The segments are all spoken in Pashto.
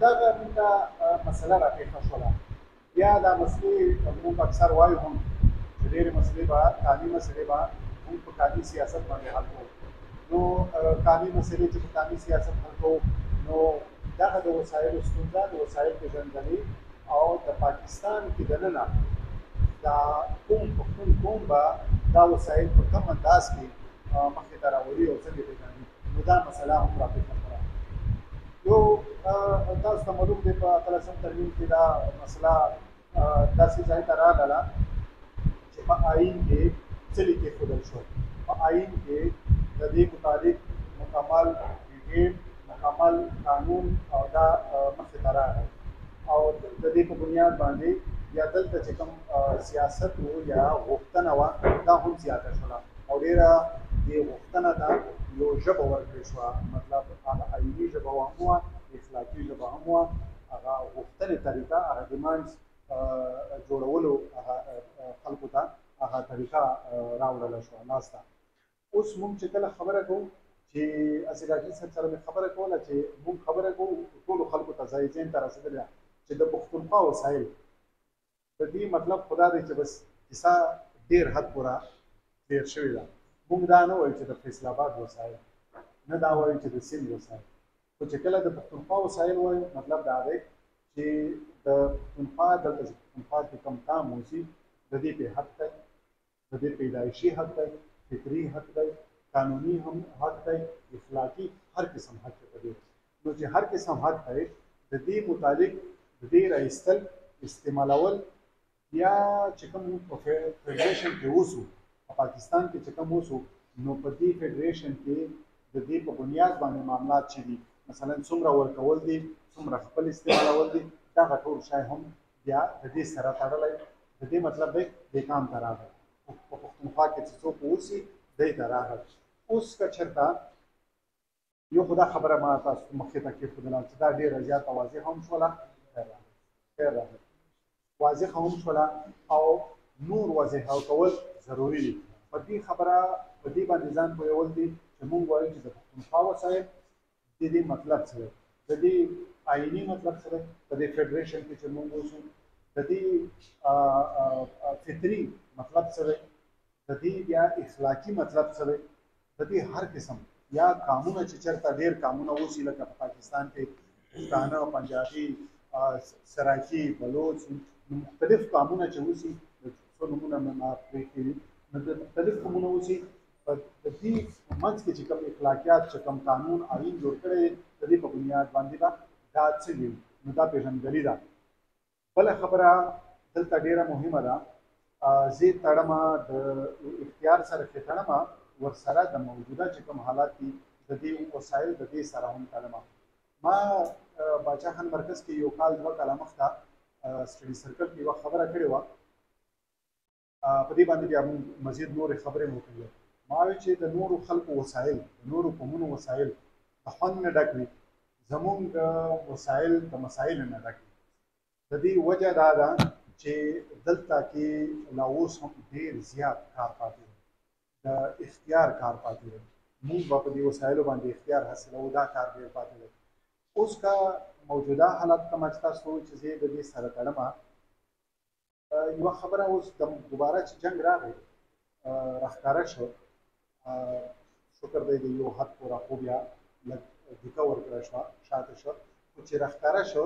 دغه موږ ته مسله راپېښه شوله. بیا دا مسلې موږ اکثر وایو هم چې ډېرې مسلې به قانوني مسلې به موږ په قانوني سیاست باندې حل کوو. نو قانوني مسلې چې په قانوني سیاست حل کوو، نو دغه د وسایلو ستونزه، د وسایل پېژندنې او د پاکستان کې دننه دا کوم پښتون قوم به دا وسایل په کوم انداز کې مخې ته راوړي او څنګه پېژني، نو دا مسله هم راپېښه شوه. یو تاسو ته معلوم دی په اتلسم ترمیم کې دا مسله داسې ځای ته راغله چې په آئین کې څه کېښودل شول. په آئین کې د دې مطابق مکمل ډیټیل، مکمل قانون او دا مخې ته راغی او د دې په بنیاد باندې یا دلته چې کوم سیاست و یا غوښتنه وه دا هم زیاته شوله او ډېره دې غوښتنه ته یو ژبه ورکړې شوه. مطلب هغه آئیني ژبه هم وه، اخلاقي ژبه هم وه، هغه غوښتنې طریقه، هغه ډیمانډس جوړولو هغه خلکو ته هغه طریقه راوړله شوه لاسته. اوس موږ چې کله خبره کوو چې اسیر راجي صاحب سره مې خبره کوله چې موږ خبره کوو ټولو خلکو ته ځای ذهن ته رسېدلې ده چې د پښتونخوا وسایل د دې مطلب خدا دی چې بس کیسه ډېر حد پوره تېر شوې ده. موږ دا نه وایو چې د فیصل آباد وسایل، نه دا وایو چې د سیند وسایل، خو چې کله د پښتونخوا وسایل وایو مطلب دا دی چې د پښتونخوا دلته چې پښتونخوا کې کوم کام وشي د دې پې حق دی، د دې پیدایشي حق دی، فکري حق دی، قانوني هم حق دی، اخلاقي هر قسم حق دی. نو چې هر قسم حق دی د دې متعلق د دې راایستل، استعمالول یا چې کوم په فیډریشن کې اوسو، په پاکستان کې چې کوم اوسو، نو په دې فیډریشن کې د دې په بنیاد باندې معاملات چې دي، مثلا څومره ورکول دي، څومره خپل استعمالول دي، دغه ټول شی هم بیا د دې سره تړلی. د دې مطلب دی دې کام ته راغی، په پښتونخوا کې چې څوک اوسي دی ته راغی. اوس که چېرته یو خو دا خبره ما تاسو مخې ته کېښودله چې دا ډېره زیاته واضحه هم شوله، خیر راغلی، واضحه هم شوله او نور واضحه کول ضروري دي. په دې خبره په دې باندې ځان پوهول دي چې موږ وایو چې د پښتونخوا وسایل د دې مطلب څه دی، د دې آئیني مطلب څه دی، په دې فیډریشن کې چې موږ اوسو د دې فطري مطلب څه دی، د دې بیا اخلاقي مطلب څه دی، د دې هر قسم یا قانونه چې چېرته ډېر قانونه اوسي لکه په پاکستان کې پښتانه، پنجابي، سراکي، بلوچ، مختلف قانونه چې اوسي، څو نومونه مې ما پرېښي دي، نو د مختلف قومونه اوسي، په دې منځ کې چې کوم اخلاقیات، چې کوم قانون آئین جوړ کړی دی د دې په بنیاد باندې به دا څه وي، نو دا پېژندګلي ده. بله خبره دلته ډېره مهمه ده، زه تړمه د اختیار سره چې تړمه ورسره د موجوده چې کوم حالات دي د دې وسایل د دې سره هم تړمه. ما باچا خان مرکز کې یو کال 2 کاله مخته سټډي سرکل کې یوه خبره کړې وه، په دې باندې بیا موږ مزید نورې خبرې مو کړې. ما وایي چې د نورو خلکو وسایل، د نورو قومونو وسایل د خوند نه ډک وي، زمونږ وسایل د مسایلو نه ډک وي. د دې وجه دا ده چې دلته کې لا اوس هم ډېر زیات کار پاتې دی، د اختیار کار پاتې دی. موږ به په دې وسایلو باندې اختیار حاصلوو، دا کار ډېر پاتې دی. اوس که موجوده حالت ته ما چې تاسو ووایو چې زه د دې سره تړمه، یوه خبره اوس دوباره چې جنګ راغی راښکاره شو، شکر دی د یو حد پوره خو بیا لږ دیکه ورکړه شوه، شاته شوه، خو چې راښکاره شو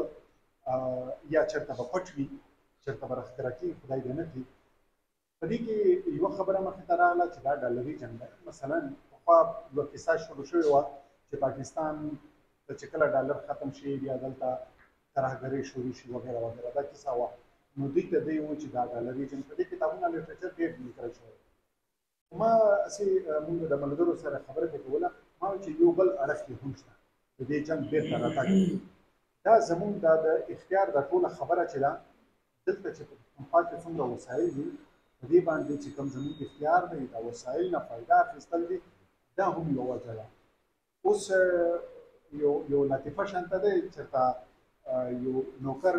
یا چېرته به پټ وي، چېرته به راښکاره کېږي، خدای دې نه کړي. په دې کې یوه خبره مخې ته راغله چې دا ډالري جنګ دی. مثلا پخوا یوه کیسه شروع شوې وه چې پاکستان ته چې کله ډالر ختم شي بیا دلته ترهګرۍ شروع شي وغیره وغیره، دا کیسه وه. نو دوی ته دوی وایي چې دا ډالري جنګ، په دې کتابونه لیټریچر ډېر لیکل شوی. ما هسې موږ د ملګرو سره خبره پرې کوله، ما وایي چې یو بل اړخ یې هم شته د دې جنګ بېرته راتګ. دا زموږ دا د اختیار دا ټوله خبره چې ده دلته چې په پښتونخوا کې څومره وسایل دي، په دې باندې چې کوم زموږ اختیار دی دا وسایل نه فایده اخیستل دي، دا هم یوه وجه ده. اوس یو لطیفه شانته دی، چېرته یو نوکر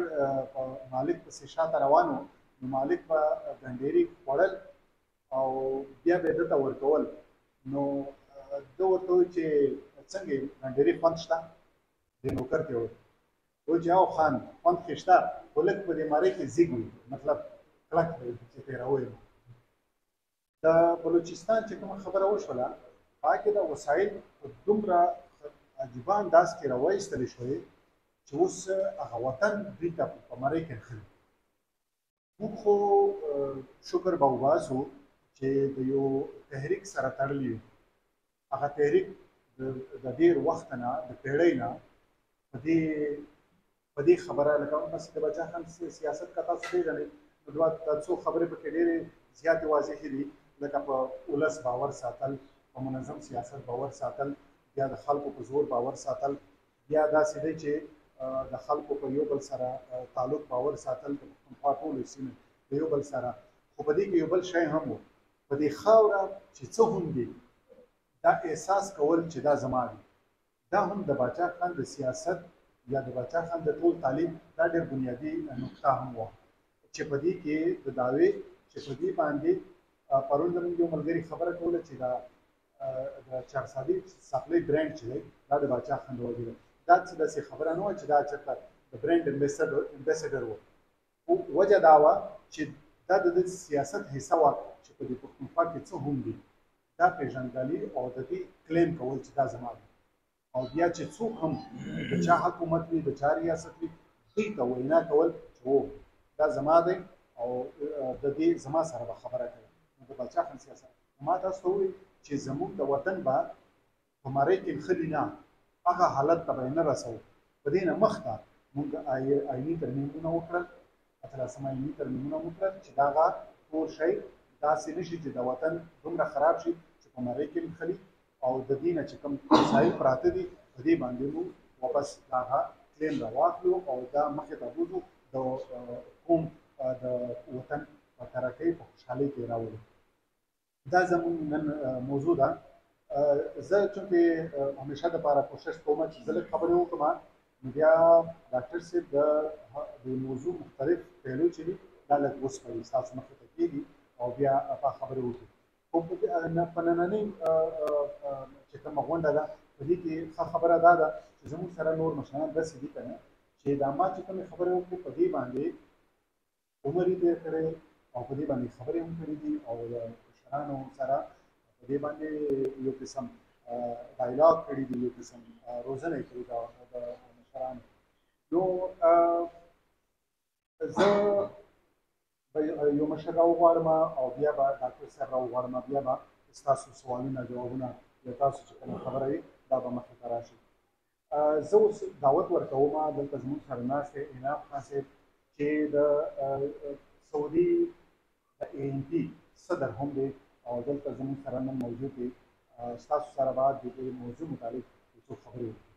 په مالک پسې شاته روان و، نو مالک به ګنډېري خوړل او بیا به یې ده ته ورکول. نو ده ورته وویل چې څنګه یې ګنډېري خوند شته؟ دې نوکر ته یې وویل و جاو خان خوند خشته ولک په دې ماری کې زیګوي مطلب کلک دی چې تیروي د بلوچستان چې کوم خبره وشوله پاکه د وسایل دومره عجیبه انداز کې راوایستل شوی چې اوس هغه وطن دوی ته په مری کې خلک موږ خو شکر به وباسو چې د یو تحریک سره تړلی هغه تحریک د ډیر وخت نه د پیړۍ نه په دې خبره لکه بس د بچا خان سیاست کا تاسو پیژنئ نو دوه څو خبرې پکې ډېرې زیاتې واضحې دي لکه په ولس باور ساتل په منظم سیاست باور ساتل بیا د خلکو په زور باور ساتل بیا داسې دی چې د خلکو په یو بل سره تعلق باور ساتل د پښتونخوا ټولو سیمې د یو بل سره خو په دې کې یو بل شی هم و په دې خاوره چې څه هم دي دا احساس کول چې دا زما دي دا هم د باچا خان د سیاست یا د باچا خان د ټول تعلیم دا ډېر بنیادي نقطه هم وه چې په دې کې د دعوې چې په دې باندې پرون زموږ یو ملګري خبره کوله چې دا د چارسادي سپلای برانډ چې دی دا د باچا خان د وجې ده دا څه داسې خبره نه وه چې دا چېرته د برانډ امبیسډر و وجه دا وه چې دا د سیاست حصه وه چې په دې پښتونخوا کې څه هم دي دا پېژندګلي او د دې کلیم کول چې دا زما دی او بیا چې څوک هم د چا حکومت وي د چا ریاست وي دوی ته وینا کول چې و دا زما دی او د دې زما سره به خبره کوي نو د باچا خان سیاست ما تاسو ته وویل چې زموږ د وطن به په مرۍ کې نښلي نه هغه حالت ته به یې نه رسوو په دې نه مخته موږ آیني ترمیمونه وکړل اتلسم آیني ترمیمونه وکړل چې دغه ټول شی داسې نه شي چې د وطن دومره خراب شي چې په مرۍ کې نښلي او د دې نه چې کوم وسایل پراته دي په دې باندې موږ واپس هغه کلیم راواخلو او دا مخې ته بوځو د کوم د وطن په ترقۍ په خوشحالۍ کې راولو دا زموږ نن موضوع ده زه چونکې همیشه دپاره کوشش کوم چې زه لږ خبرې وکړم نو بیا ډاکټر صاحب د موضوع مختلف پهلو چې دي دا لږ وسپړي ستاسو مخې ته کېږي او بیا هغه خبرې وکړو خو په نننۍ چې کومه غونډه ده په دې کې ښه خبره دا ده چې زموږ سره نور مشران داسې دي که نه چې دا ما چې کومې خبرې وکړو په دې باندې عمر یې تېر کړی او په دې باندې خبرې هم کړي دي او د مشرانو سره په دې باندې یو قسم ډایلاګ کړي دي یو قسم روزنه یې کړې ده د مشرانو نو زه یو مشر راوغواړم او بیا به ډاکټر صاحب راوغواړم بیا به ستاسو سوالونه جوابونه یا تاسو چې کومه خبره وي دا به مخې ته راشي زه اوس دعوت ورکوم دلته زموږ سره ناست دی انعام خان صاحب چې د سعودي د ANP صدر هم دی او دلته زموږ سره نن موجود دی ستاسو سره به د دې موضوع متعلق څه خبرې وکړو